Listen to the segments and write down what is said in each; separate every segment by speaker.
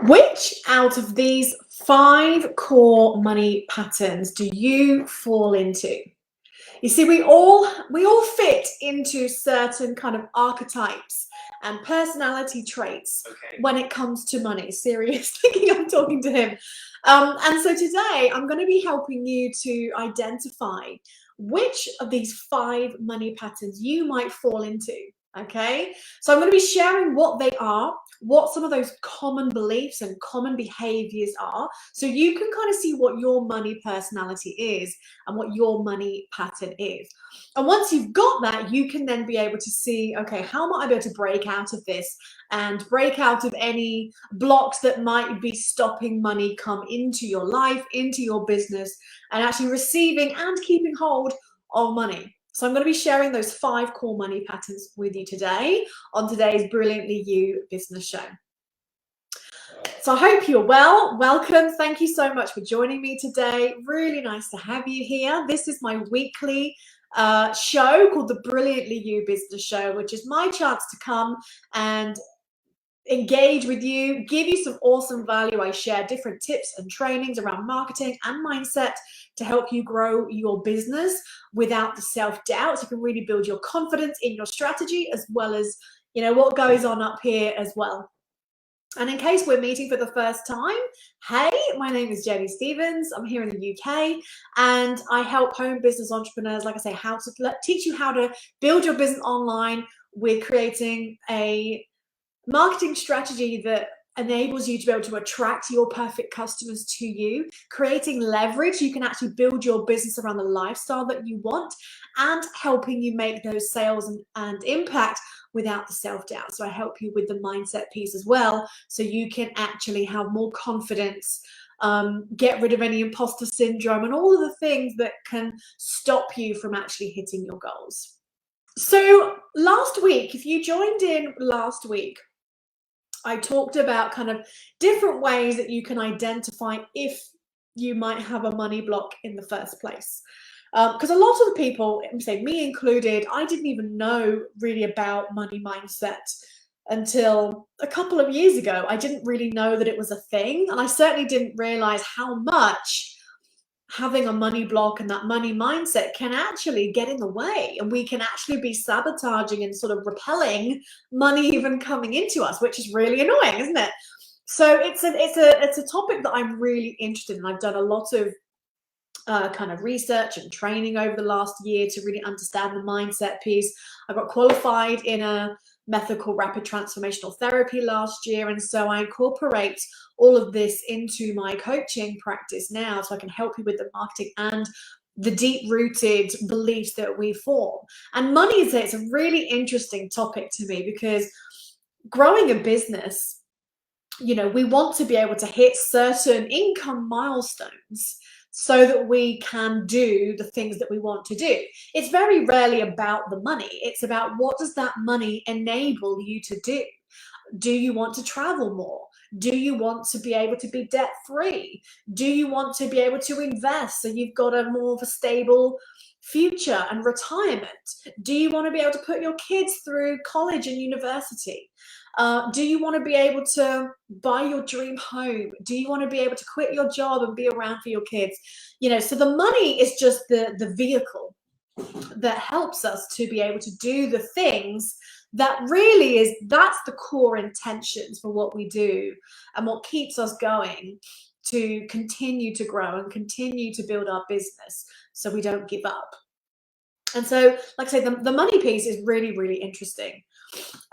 Speaker 1: Which out of these 5 core money patterns do you fall into? You see, we all fit into certain kind of archetypes and personality traits when it comes to money. Serious, thinking I'm talking to him. And so today I'm going to be helping you to identify which of these 5 money patterns you might fall into. Okay, so I'm going to be sharing what they are, what some of those common beliefs and common behaviors are, so you can kind of see what your money personality is and what your money pattern is. And once you've got that, you can then be able to see, okay, how might I be able to break out of this and break out of any blocks that might be stopping money come into your life, into your business, and actually receiving and keeping hold of money. So I'm going to be sharing those 5 core money patterns with you today on today's Brilliantly You Business Show. So I hope you're well. Welcome. Thank you so much for joining me today. Really nice to have you here. This is my weekly show called the Brilliantly You Business Show, which is my chance to come and engage with you, give you some awesome value. I share different tips and trainings around marketing and mindset to help you grow your business without the self-doubt. So you can really build your confidence in your strategy, as well as, you know, what goes on up here as well. And in case we're meeting for the first time, hey, my name is Jenny Stevens. I'm here in the UK, and I help home business entrepreneurs, like I say, how to teach you how to build your business online with creating a marketing strategy that enables you to be able to attract your perfect customers to you, creating leverage. You can actually build your business around the lifestyle that you want, and helping you make those sales and impact without the self-doubt. So I help you with the mindset piece as well, so you can actually have more confidence, get rid of any imposter syndrome and all of the things that can stop you from actually hitting your goals. So last week, if you joined in last week, I talked about kind of different ways that you can identify if you might have a money block in the first place. Because a lot of the people, say me included, I didn't even know really about money mindset until a couple of years ago. I didn't really know that it was a thing, and I certainly didn't realize how much having a money block and that money mindset can actually get in the way, and we can actually be sabotaging and sort of repelling money even coming into us, which is really annoying, isn't it? So it's a topic that I'm really interested in. I've done a lot of kind of research and training over the last year to really understand the mindset piece. I got qualified in a method called rapid transformational therapy last year, and so I incorporate all of this into my coaching practice now, so I can help you with the marketing and the deep-rooted beliefs that we form. And money is it's a really interesting topic to me, because growing a business, you know, we want to be able to hit certain income milestones so that we can do the things that we want to do. It's very rarely about the money. It's about, what does that money enable you to do? Do you want to travel more? Do you want to be able to be debt free? Do you want to be able to invest so you've got a more of a stable future and retirement? Do you want to be able to put your kids through college and university? Do you want to be able to buy your dream home? Do you want to be able to quit your job and be around for your kids? You know, so the money is just the vehicle that helps us to be able to do the things that really is, that's the core intentions for what we do and what keeps us going to continue to grow and continue to build our business, so we don't give up. And so, like I say, the money piece is really, really interesting.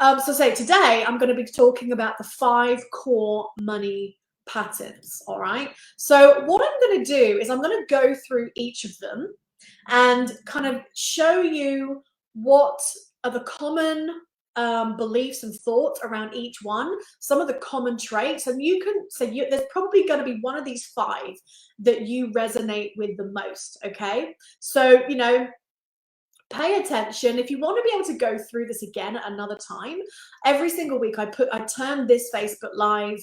Speaker 1: So say today I'm going to be talking about the 5 core money patterns. All right. So what I'm going to do is I'm going to go through each of them and kind of show you what are the common beliefs and thoughts around each one, some of the common traits, and you can say there's probably going to be one of these 5 that you resonate with the most. Okay. So, you know, pay attention. If you want to be able to go through this again at another time, every single week I turn this Facebook Live,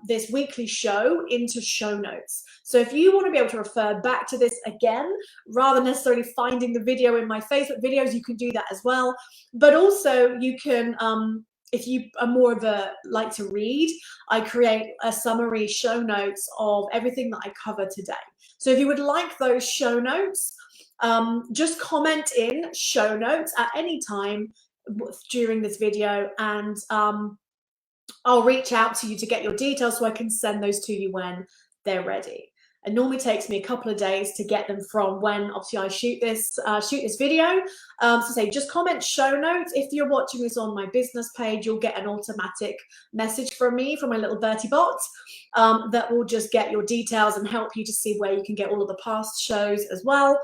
Speaker 1: this weekly show, into show notes. So if you want to be able to refer back to this again, rather than necessarily finding the video in my Facebook videos, you can do that as well. But also you can if you are more of a like to read, I create a summary show notes of everything that I cover today. So if you would like those show notes, just comment in show notes at any time during this video, and I'll reach out to you to get your details so I can send those to you when they're ready. It normally takes me a couple of days to get them from when obviously I shoot this video. So say just comment show notes. If you're watching this on my business page, you'll get an automatic message from me, from my little Bertie bot, that will just get your details and help you to see where you can get all of the past shows as well.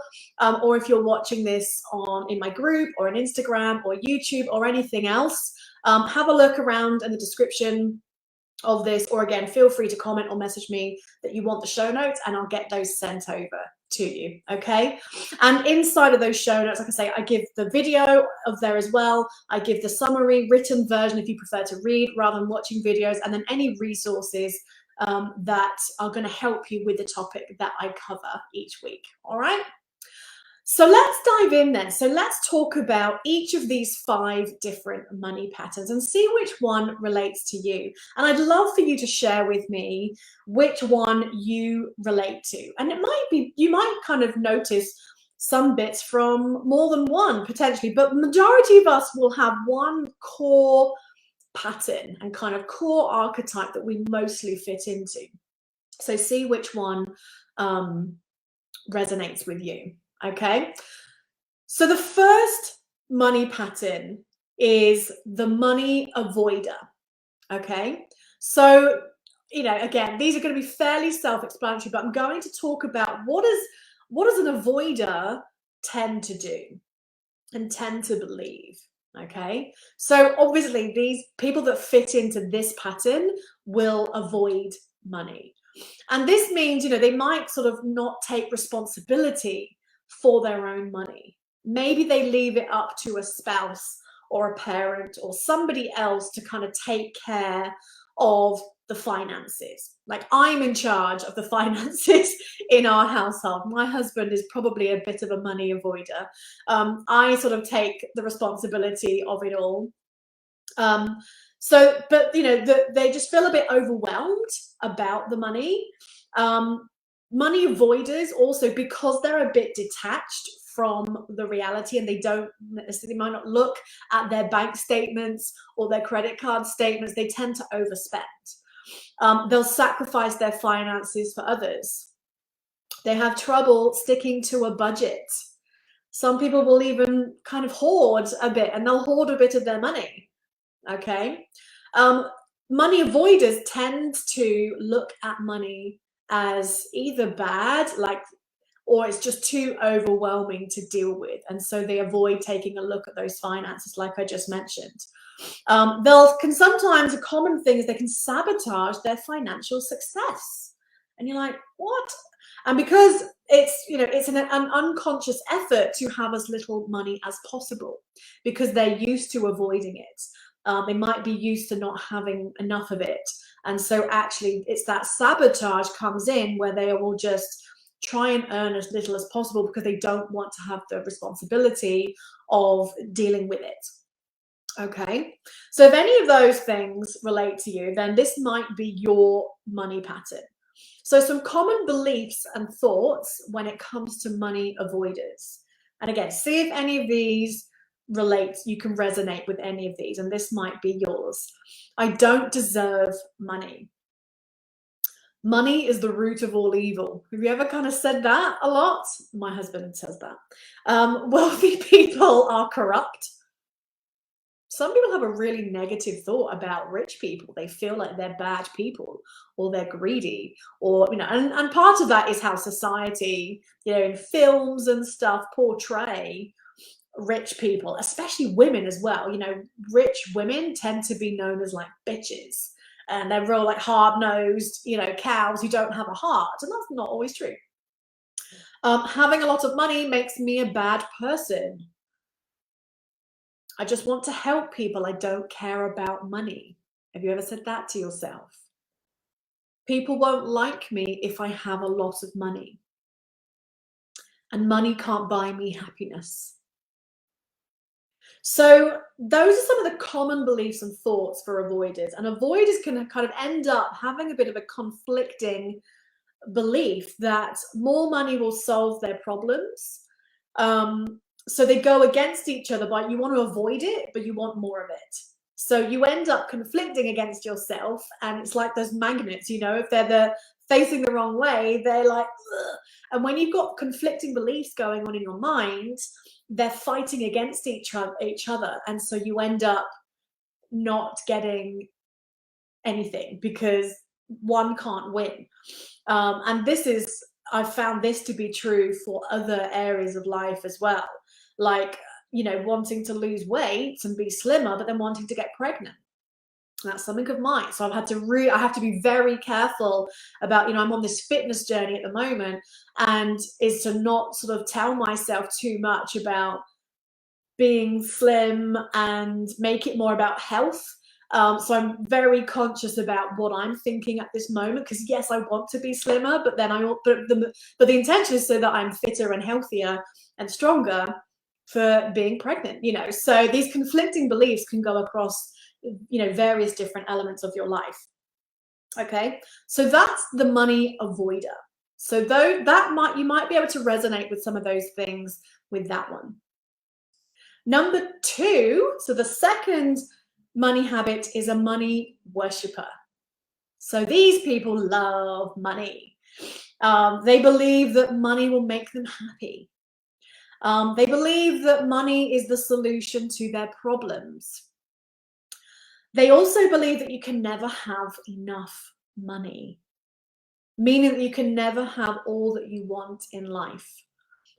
Speaker 1: Or if you're watching this in my group or on Instagram or YouTube or anything else, have a look around in the description of this, or again, feel free to comment or message me that you want the show notes, and I'll get those sent over to you. Okay, and inside of those show notes, like I say, I give the video of there as well. I give the summary written version if you prefer to read rather than watching videos, and then any resources that are going to help you with the topic that I cover each week. All right, so let's dive in then. So let's talk about each of these 5 different money patterns and see which one relates to you. And I'd love for you to share with me which one you relate to. And it might be, you might kind of notice some bits from more than one potentially, but the majority of us will have one core pattern and kind of core archetype that we mostly fit into. So see which one resonates with you. Okay, so the first money pattern is the money avoider. Okay, so again, these are going to be fairly self-explanatory, but I'm going to talk about what does an avoider tend to do and tend to believe. Okay, so obviously these people that fit into this pattern will avoid money, and this means they might sort of not take responsibility for their own money. Maybe they leave it up to a spouse or a parent or somebody else to kind of take care of the finances. Like, I'm in charge of the finances in our household. My husband is probably a bit of a money avoider. I sort of take the responsibility of it all. But they just feel a bit overwhelmed about the money. Money avoiders also, because they're a bit detached from the reality, and they might not look at their bank statements or their credit card statements, they tend to overspend. They'll sacrifice their finances for others. They have trouble sticking to a budget. Some people will even kind of hoard a bit, and they'll hoard a bit of their money. Okay, money avoiders tend to look at money as either bad, or it's just too overwhelming to deal with, and so they avoid taking a look at those finances, like I just mentioned. Sometimes a common thing is they can sabotage their financial success, and you're like, what? And because it's an unconscious effort to have as little money as possible, because they're used to avoiding it. They might be used to not having enough of it. And so actually it's that sabotage comes in, where they will just try and earn as little as possible because they don't want to have the responsibility of dealing with it. Okay, so if any of those things relate to you, then this might be your money pattern. So some common beliefs and thoughts when it comes to money avoiders. And again, see if any of these you can resonate with any of these, and this might be yours. I don't deserve money. Money is the root of all evil. Have you ever kind of said that a lot? My husband says that. Wealthy people are corrupt. Some people have a really negative thought about rich people. They feel like they're bad people, or they're greedy, or and part of that is how society, in films and stuff, portray rich people, especially women as well. Rich women tend to be known as like bitches, and they're real like hard-nosed, cows who don't have a heart, and that's not always true. Having a lot of money makes me a bad person. I just want to help people. I don't care about money. Have you ever said that to yourself? People won't like me if I have a lot of money. And money can't buy me happiness. So those are some of the common beliefs and thoughts for avoiders. And avoiders can kind of end up having a bit of a conflicting belief that more money will solve their problems. So they go against each other, but you want to avoid it, but you want more of it. So you end up conflicting against yourself, and it's like those magnets, you know, if they're facing the wrong way, they're like, ugh. And when you've got conflicting beliefs going on in your mind, they're fighting against each other, and so you end up not getting anything because one can't win. And this is, I've found this to be true for other areas of life as well. Like, you know, wanting to lose weight and be slimmer, but then wanting to get pregnant. That's something of mine. So I've had to I have to be very careful about, you know, I'm on this fitness journey at the moment, and is to not sort of tell myself too much about being slim and make it more about health. So I'm very conscious about what I'm thinking at this moment, because yes, I want to be slimmer, but then but the intention is so that I'm fitter and healthier and stronger for being pregnant, you know. So these conflicting beliefs can go across, you know, various different elements of your life. Okay, so that's the money avoider. So though you might be able to resonate with some of those things with that one. Number two, so the second money habit is a money worshipper. So these people love money. They believe that money will make them happy. They believe that money is the solution to their problems. They also believe that you can never have enough money, meaning that you can never have all that you want in life.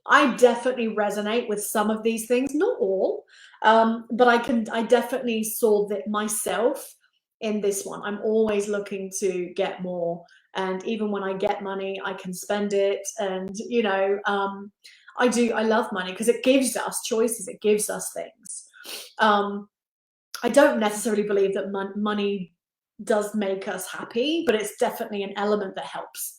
Speaker 1: I definitely resonate with some of these things, not all, but I definitely saw that myself in this one. I'm always looking to get more, and even when I get money, I can spend it. And you know, I love money because it gives us choices, it gives us things. I don't necessarily believe that money does make us happy, but it's definitely an element that helps.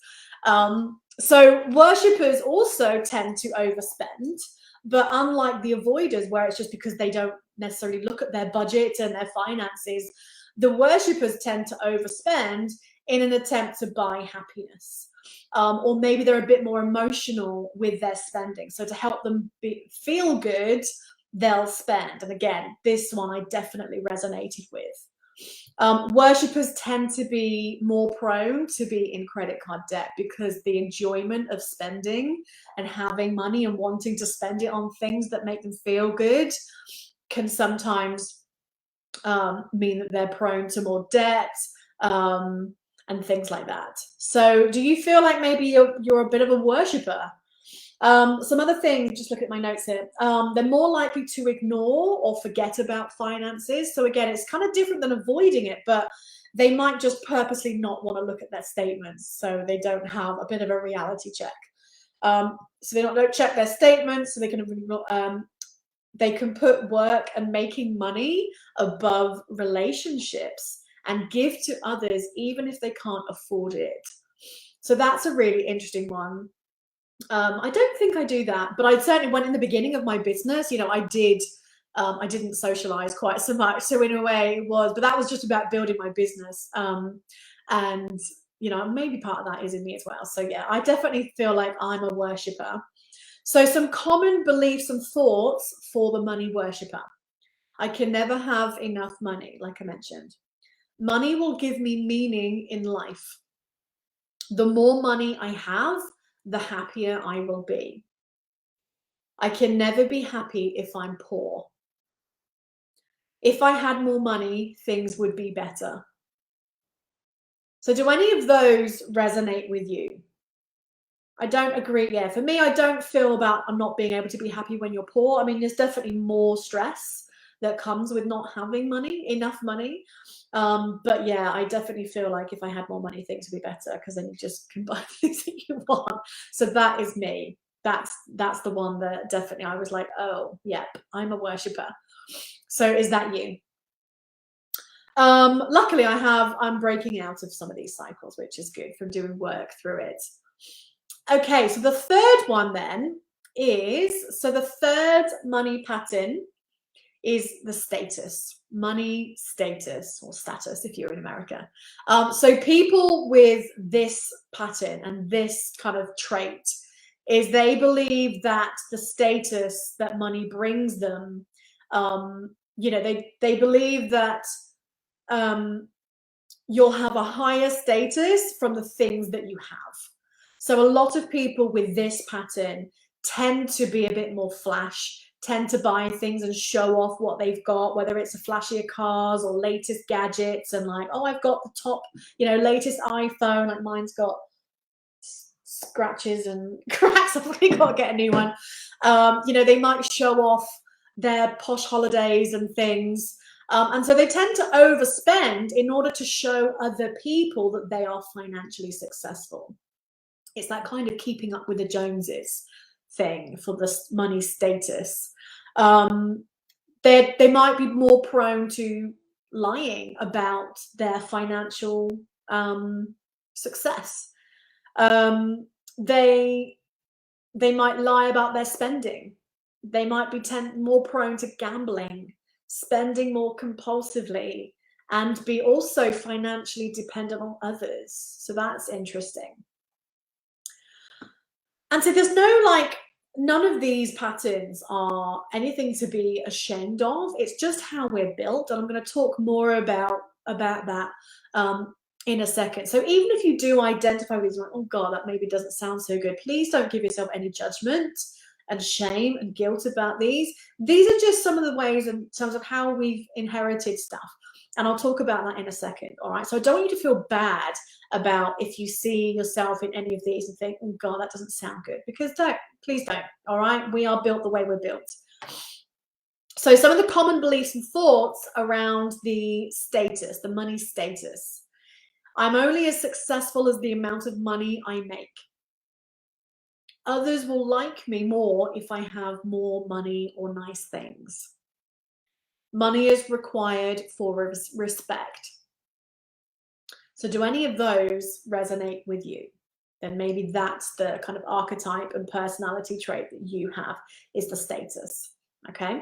Speaker 1: So worshippers also tend to overspend, but unlike the avoiders, where it's just because they don't necessarily look at their budget and their finances, the worshippers tend to overspend in an attempt to buy happiness. Or maybe they're a bit more emotional with their spending. So to help them feel good, they'll spend. And again, this one I definitely resonated with. Worshippers tend to be more prone to be in credit card debt because the enjoyment of spending and having money and wanting to spend it on things that make them feel good can sometimes mean that they're prone to more debt and things like that. So do you feel like maybe you're a bit of a worshipper? Some other things, just look at my notes here. They're more likely to ignore or forget about finances. So again, it's kind of different than avoiding it, but they might just purposely not want to look at their statements, so they don't have a bit of a reality check. So they don't check their statements, so they can put work and making money above relationships and give to others even if they can't afford it. So that's a really interesting one. I don't think I do that, but I certainly went in the beginning of my business, you know, I didn't socialize quite so much. So in a way it was, but that was just about building my business. And, you know, maybe part of that is in me as well. So yeah, I definitely feel like I'm a worshipper. So some common beliefs and thoughts for the money worshipper. I can never have enough money, like I mentioned. Money will give me meaning in life. The more money I have, the happier I will be. I can never be happy if I'm poor. If I had more money, things would be better. So do any of those resonate with you? I don't agree. Yeah, for me, I don't feel about not being able to be happy when you're poor. I mean, there's definitely more stress that comes with not having enough money. But yeah, I definitely feel like if I had more money, things would be better because then you just can buy things that you want. So that is me. That's the one that definitely I was like, oh, yep, I'm a worshipper. So is that you? Luckily, I'm breaking out of some of these cycles, which is good from doing work through it. Okay, so the third one then is, so the third money pattern is the status, money status, or status if you're in America. So people with this pattern and this kind of trait is they believe that the status that money brings them, they believe that you'll have a higher status from the things that you have. So a lot of people with this pattern tend to be a bit more flash, tend to buy things and show off what they've got, whether it's a flashier cars or latest gadgets, and like, oh, I've got the top, latest iPhone, like mine's got scratches and cracks. I've really got to get a new one. They might show off their posh holidays and things. And so they tend to overspend in order to show other people that they are financially successful. It's that kind of keeping up with the Joneses thing for the money status. They might be more prone to lying about their financial success. They might lie about their spending. They might be more prone to gambling, spending more compulsively, and be also financially dependent on others. So that's interesting. And so there's none of these patterns are anything to be ashamed of. It's just how we're built. And I'm going to talk more about that in a second. So even if you do identify with, like, oh God, that maybe doesn't sound so good, please don't give yourself any judgment and shame and guilt about these. These are just some of the ways in terms of how we've inherited stuff. And I'll talk about that in a second. All right. So I don't want you to feel bad about if you see yourself in any of these and think, oh God, that doesn't sound good, because please don't. All right. We are built the way we're built. So some of the common beliefs and thoughts around the status, the money status. I'm only as successful as the amount of money I make. Others will like me more if I have more money or nice things. Money is required for respect. So do any of those resonate with you? Then maybe that's the kind of archetype and personality trait that you have, is the status. Okay.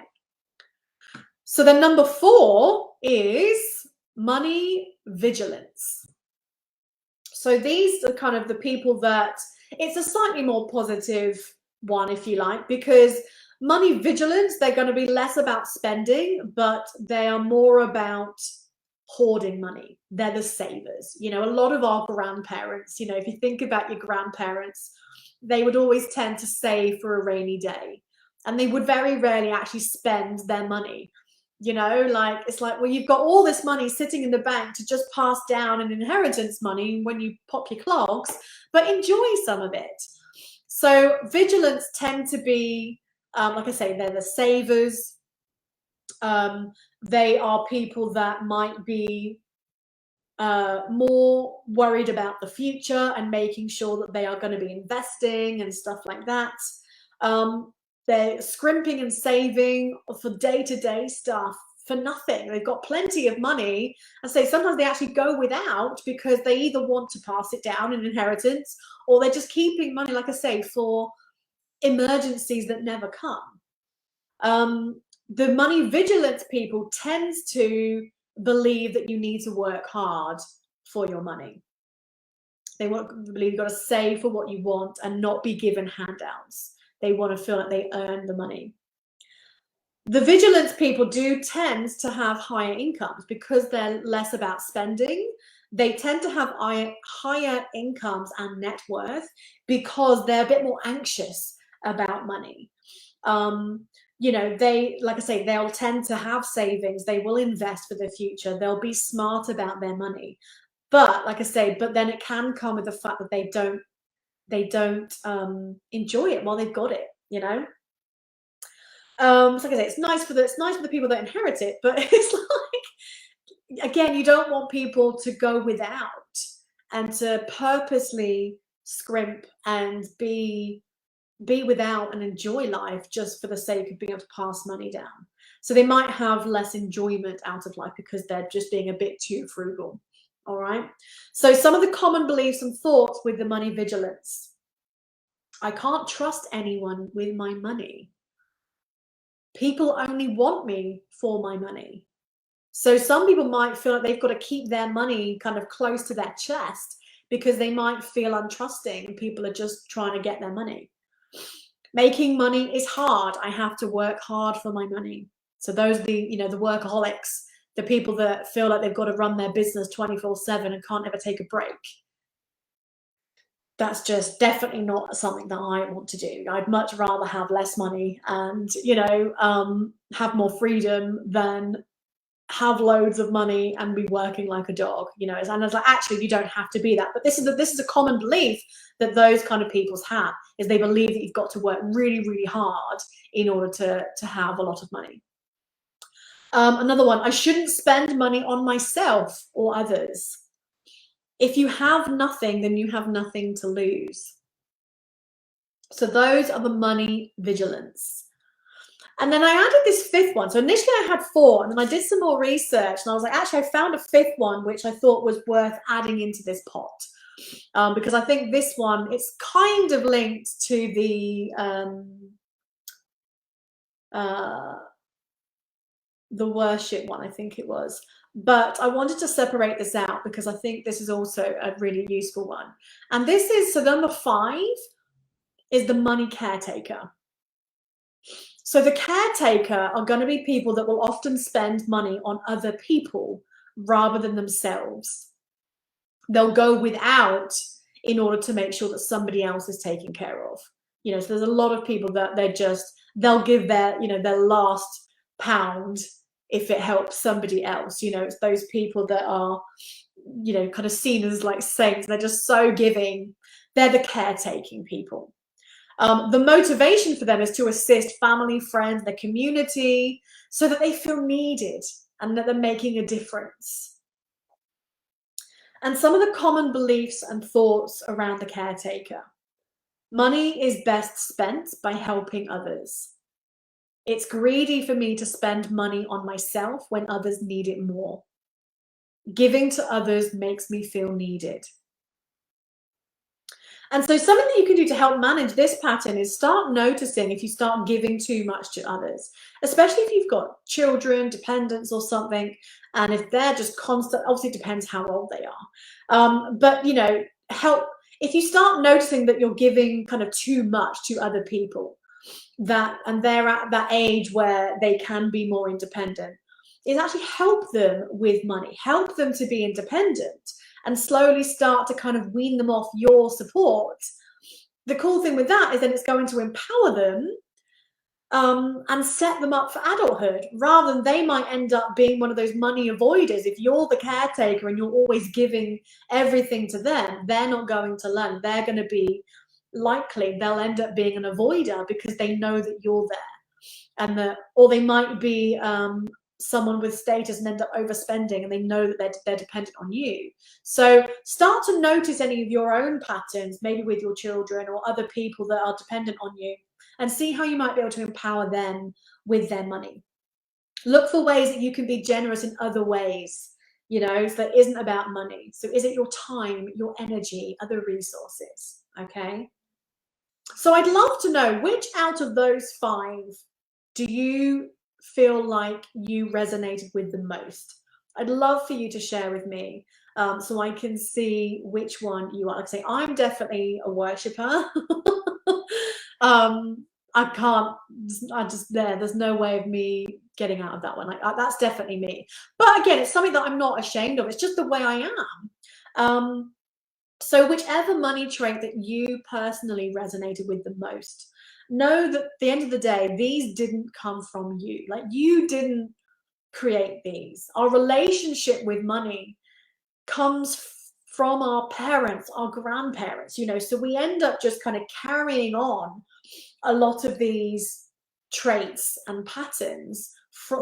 Speaker 1: So then number 4 is money vigilance. So these are kind of the people that, it's a slightly more positive one, if you like, because money vigilance, they're going to be less about spending, but they are more about hoarding money. They're the savers. A lot of our grandparents, if you think about your grandparents, they would always tend to save for a rainy day, and they would very rarely actually spend their money. It's like, well, you've got all this money sitting in the bank to just pass down an inheritance money when you pop your clogs, but enjoy some of it. So vigilance tend to be, like I say, they're the savers. They are people that might be more worried about the future and making sure that they are going to be investing and stuff like that. They're scrimping and saving for day-to-day stuff for nothing. They've got plenty of money, and so sometimes they actually go without because they either want to pass it down in inheritance, or they're just keeping money, like I say, for emergencies that never come. The money vigilance people tends to believe that you need to work hard for your money. They believe you've got to save for what you want and not be given handouts. They want to feel like they earn the money. The vigilance people do tend to have higher incomes because they're less about spending. They tend to have higher incomes and net worth because they're a bit more anxious about money. Like I say, they'll tend to have savings. They will invest for the future. They'll be smart about their money. But like I say, but then it can come with the fact that they don't enjoy it while they've got it. So like I say, it's nice for the people that inherit it, but it's like, again, you don't want people to go without and to purposely scrimp and be without and enjoy life just for the sake of being able to pass money down. So they might have less enjoyment out of life because they're just being a bit too frugal. All right. So some of the common beliefs and thoughts with the money vigilance. I can't trust anyone with my money. people only want me for my money. So some people might feel like they've got to keep their money kind of close to their chest because they might feel untrusting. People are just trying to get their money. Making money is hard. I have to work hard for my money. So those are the workaholics, the people that feel like they've got to run their business 24/7 and can't ever take a break. That's just definitely not something that I want to do. I'd much rather have less money and, have more freedom than have loads of money and be working like a dog, and it's like, actually, you don't have to be that. But this is a common belief that those kind of people have, is they believe that you've got to work really, really hard in order to have a lot of money. Another one, I shouldn't spend money on myself or others. If you have nothing, then you have nothing to lose. So those are the money vigilance. And then I added this fifth one. So initially I had 4, and then I did some more research, and I was like, actually, I found a 5th one, which I thought was worth adding into this pot. Because I think this one, it's kind of linked to the worship one, I think it was. But I wanted to separate this out because I think this is also a really useful one. And this is, so number 5 is the money caretaker. So the caretaker are going to be people that will often spend money on other people rather than themselves. They'll go without in order to make sure that somebody else is taken care of. So there's a lot of people that they'll give their last pound if it helps somebody else. It's those people that are, kind of seen as like saints. They're just so giving. They're the caretaking people. The motivation for them is to assist family, friends, their community, so that they feel needed and that they're making a difference. And some of the common beliefs and thoughts around the caretaker. Money is best spent by helping others. It's greedy for me to spend money on myself when others need it more. Giving to others makes me feel needed. And so something that you can do to help manage this pattern is start noticing if you start giving too much to others, especially if you've got children, dependents or something, and if they're just constant, obviously it depends how old they are. But, help, if you start noticing that you're giving kind of too much to other people, and they're at that age where they can be more independent, is actually help them with money, help them to be independent, and slowly start to kind of wean them off your support. The cool thing with that is then it's going to empower them and set them up for adulthood, rather than they might end up being one of those money avoiders. If you're the caretaker and you're always giving everything to them, they're not going to learn. They're going to be they'll end up being an avoider because they know that you're there, or they might be someone with status and end up overspending, and they know that they're dependent on you. So start to notice any of your own patterns, maybe with your children or other people that are dependent on you, and see how you might be able to empower them with their money. Look for ways that you can be generous in other ways, so that isn't about money. So is it your time, your energy, other resources? Okay. So I'd love to know, which out of those 5 do you feel like you resonated with the most? I'd love for you to share with me, so I can see which one you are. Like I say, I'm definitely a worshipper. There's no way of me getting out of that one. That's definitely me. But again, it's something that I'm not ashamed of. It's just the way I am. So whichever money trait that you personally resonated with the most, know that at the end of the day, these didn't come from you. Like, you didn't create these. Our relationship with money comes from our parents, our grandparents, so we end up just kind of carrying on a lot of these traits and patterns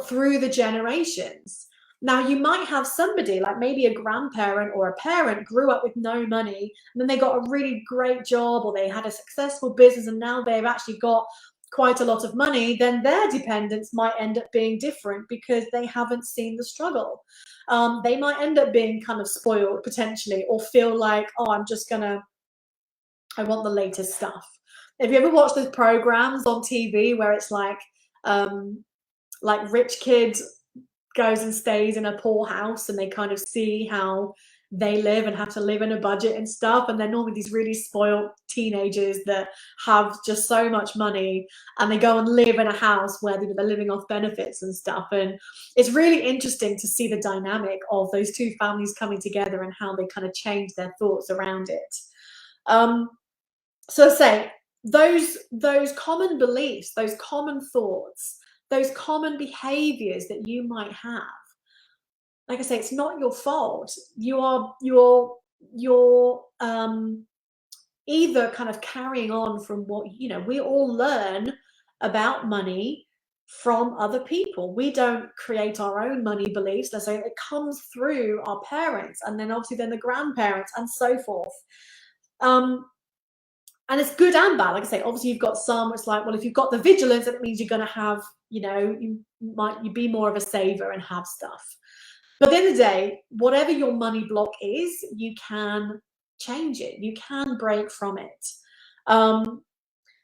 Speaker 1: through the generations. Now, you might have somebody like maybe a grandparent or a parent grew up with no money, and then they got a really great job, or they had a successful business, and now they've actually got quite a lot of money. Then their dependents might end up being different because they haven't seen the struggle. They might end up being kind of spoiled potentially, or feel like, oh, I want the latest stuff. Have you ever watched those programs on TV where it's like like rich kid goes and stays in a poor house and they kind of see how they live and have to live in a budget and stuff, and they're normally these really spoiled teenagers that have just so much money, and they go and live in a house where they're living off benefits and stuff. And it's really interesting to see the dynamic of those two families coming together and how they kind of change their thoughts around it. So say those common beliefs, those common thoughts, those common behaviors that you might have, like I say, it's not your fault. You're either kind of carrying on from what, you know, we all learn about money from other people. We don't create our own money beliefs. Let's say it comes through our parents, and then obviously then the grandparents and so forth. And it's good and bad. Like I say, obviously you've got some, it's like, well, if you've got the vigilance, then it means you're going to have, you know, you be more of a saver and have stuff. But at the end of the day, whatever your money block is, you can change it. You can break from it.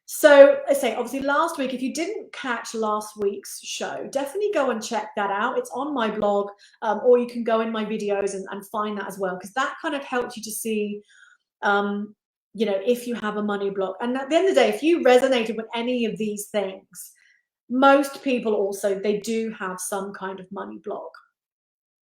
Speaker 1: So I say, obviously last week, if you didn't catch last week's show, definitely go and check that out. It's on my blog, or you can go in my videos and find that as well, because that kind of helps you to see, you know, if you have a money block. And at the end of the day, if you resonated with any of these things, most people also, they do have some kind of money block.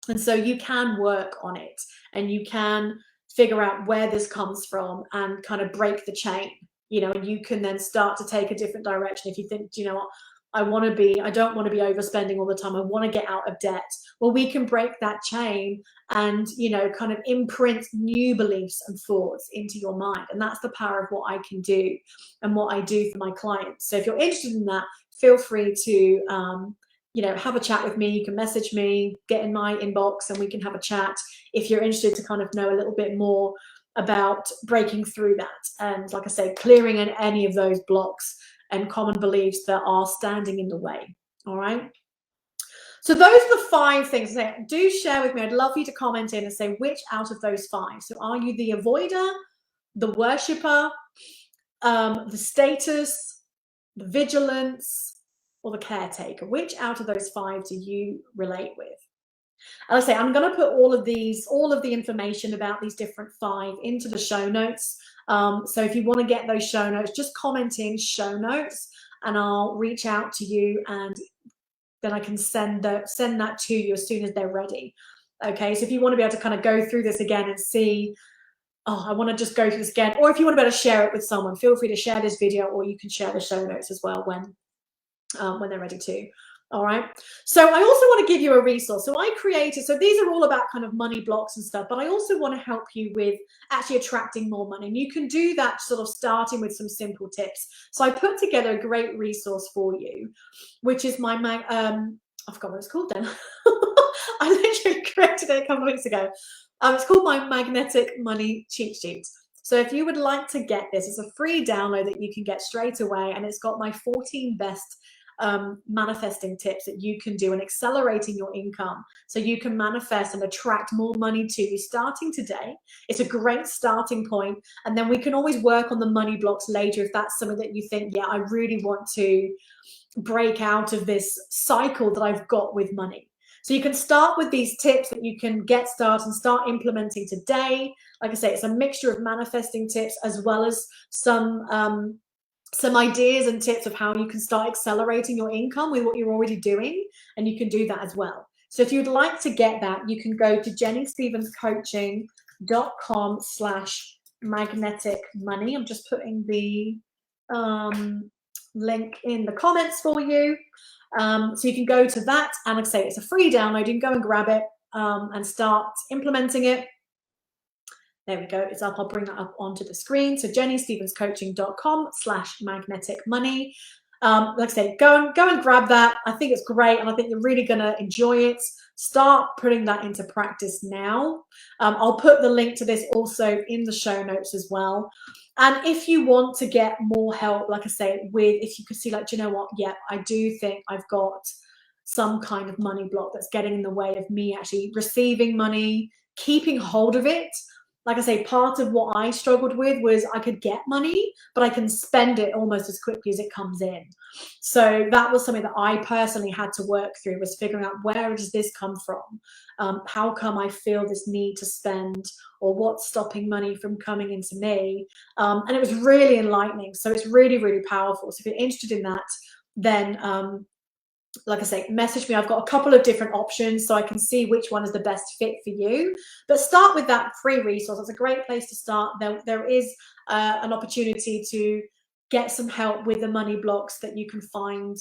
Speaker 1: And so you can work on it, and you can figure out where this comes from and kind of break the chain, you know, and you can then start to take a different direction. If you think, you know what, I don't want to be overspending all the time. I want to get out of debt. Well, we can break that chain and, you know, kind of imprint new beliefs and thoughts into your mind. And that's the power of what I can do and what I do for my clients. So if you're interested in that, feel free to, you know, have a chat with me. You can message me, get in my inbox, and we can have a chat if you're interested to kind of know a little bit more about breaking through that. And like I say, clearing any of those blocks and common beliefs that are standing in the way. All right. So those are the 5 things. Do share with me. I'd love for you to comment in and say which out of those 5. So are you the avoider, the worshipper, the status, the vigilance, or the caretaker? Which out of those 5 do you relate with? And I say, I'm going to put all of the information about these different 5 into the show notes. So if you want to get those show notes, just comment in show notes and I'll reach out to you, and then I can send that to you as soon as they're ready. Okay, so if you want to be able to kind of go through this again and see, oh, I want to just go through this again, or if you want to be able to share it with someone, feel free to share this video, or you can share the show notes as well when they're ready to. All right. So I also want to give you a resource. So I created, so these are all about kind of money blocks and stuff, but I also want to help you with actually attracting more money. And you can do that sort of starting with some simple tips. So I put together a great resource for you, which is my, I forgot what it's called then. I literally created it a couple of weeks ago. It's called my Magnetic Money Cheat Sheet. So if you would like to get this, it's a free download that you can get straight away. And it's got my 14 best manifesting tips that you can do and accelerating your income so you can manifest and attract more money to you starting today. It's a great starting point, and then we can always work on the money blocks later if that's something that you think, yeah, I really want to break out of this cycle that I've got with money. So you can start with these tips that you can get started and start implementing today. Like I say, it's a mixture of manifesting tips as well as some ideas and tips of how you can start accelerating your income with what you're already doing, and you can do that as well. So if you'd like to get that, you can go to jennystevenscoaching.com/magnetic money. I'm just putting the link in the comments for you. So you can go to that, and like I say, it's a free download. You can go and grab it and start implementing it. There we go, it's up. I'll bring that up onto the screen. So jennystevenscoaching.com/magnetic money. Like I say, go and grab that. I think it's great, and I think you're really going to enjoy it. Start putting that into practice now. I'll put the link to this also in the show notes as well. And if you want to get more help, like I say, if you could see, like, do you know what? Yeah, I do think I've got some kind of money block that's getting in the way of me actually receiving money, keeping hold of it, like I say, part of what I struggled with was I could get money, but I can spend it almost as quickly as it comes in. So that was something that I personally had to work through, was figuring out, where does this come from? How come I feel this need to spend, or what's stopping money from coming into me? And it was really enlightening. So it's really, really powerful. So if you're interested in that, then like I say, message me. I've got a couple of different options so I can see which one is the best fit for you. But start with that free resource. It's a great place to start. There is an opportunity to get some help with the money blocks that you can find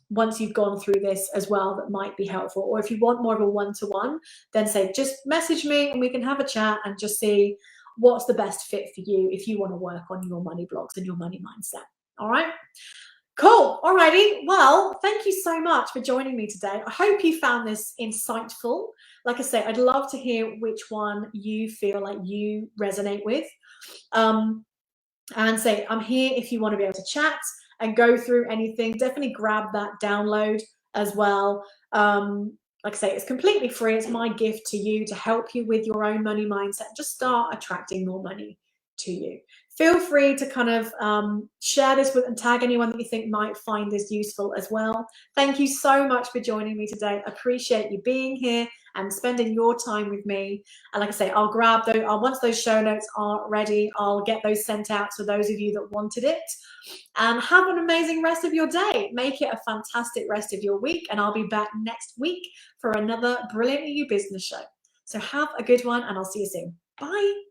Speaker 1: once you've gone through this as well, that might be helpful. Or if you want more of a one-to-one, then say, just message me and we can have a chat and just see what's the best fit for you if you want to work on your money blocks and your money mindset. All right. Cool. Alrighty. Well, thank you so much for joining me today. I hope you found this insightful. Like I say, I'd love to hear which one you feel like you resonate with. And say, I'm here if you want to be able to chat and go through anything. Definitely grab that download as well. Like I say, it's completely free. It's my gift to you to help you with your own money mindset. Just start attracting more money to you. Feel free to kind of share this with and tag anyone that you think might find this useful as well. Thank you so much for joining me today. I appreciate you being here and spending your time with me. And like I say, I'll grab those, once those show notes are ready, I'll get those sent out to those of you that wanted it. And have an amazing rest of your day. Make it a fantastic rest of your week. And I'll be back next week for another Brilliantly You Business show. So have a good one, and I'll see you soon. Bye.